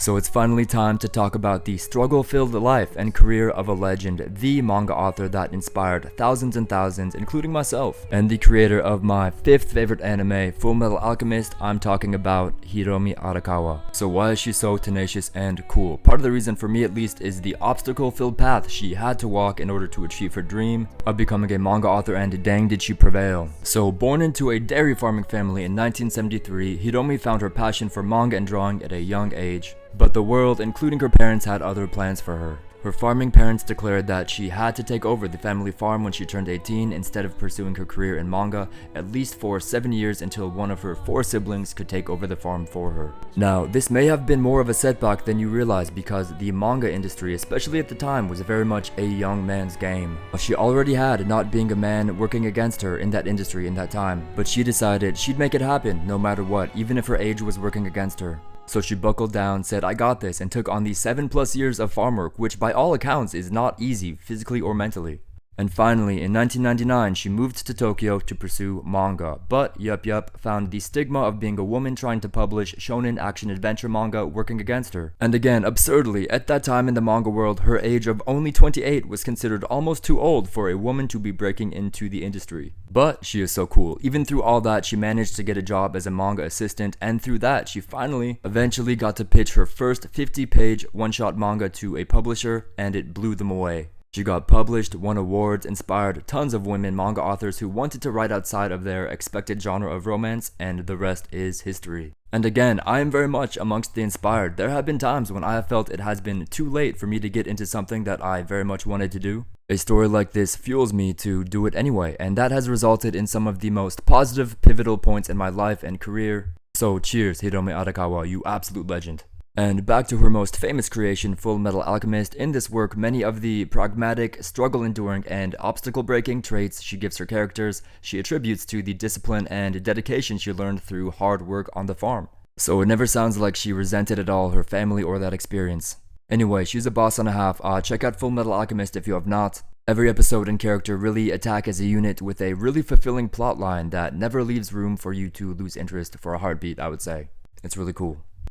So it's finally time to talk about the struggle-filled life and career of a legend, the manga author that inspired thousands and thousands, including myself, and the creator of my 5th favorite anime, Fullmetal Alchemist. I'm talking about Hiromi Arakawa. So why is she so tenacious and cool? Part of the reason, for me at least, is the obstacle-filled path she had to walk in order to achieve her dream of becoming a manga author, and dang did she prevail. So born into a dairy farming family in 1973, Hiromi found her passion for manga and drawing at a young age. But the world, including her parents, had other plans for her. Her farming parents declared that she had to take over the family farm when she turned 18 instead of pursuing her career in manga, at least for 7 years, until one of her 4 siblings could take over the farm for her. Now, this may have been more of a setback than you realize, because the manga industry, especially at the time, was very much a young man's game. She already had not being a man working against her in that industry in that time, but she decided she'd make it happen no matter what, even if her age was working against her. So she buckled down, said I got this, and took on the 7+ years of farm work, which by all accounts is not easy, physically or mentally. And finally, in 1999, she moved to Tokyo to pursue manga, but found the stigma of being a woman trying to publish shonen action-adventure manga working against her. And again, absurdly, at that time in the manga world, her age of only 28 was considered almost too old for a woman to be breaking into the industry. But she is so cool. Even through all that, she managed to get a job as a manga assistant, and through that, she eventually got to pitch her first 50-page one-shot manga to a publisher, and it blew them away. She got published, won awards, inspired tons of women manga authors who wanted to write outside of their expected genre of romance, and the rest is history. And again, I am very much amongst the inspired. There have been times when I have felt it has been too late for me to get into something that I very much wanted to do. A story like this fuels me to do it anyway, and that has resulted in some of the most positive, pivotal points in my life and career. So cheers, Hiromi Arakawa, you absolute legend. And back to her most famous creation, Fullmetal Alchemist. In this work, many of the pragmatic, struggle-enduring, and obstacle-breaking traits she gives her characters, she attributes to the discipline and dedication she learned through hard work on the farm. So it never sounds like she resented at all her family or that experience. Anyway, she's a boss and a half. Check out Fullmetal Alchemist if you have not. Every episode and character really attack as a unit with a really fulfilling plotline that never leaves room for you to lose interest for a heartbeat, I would say. It's really cool.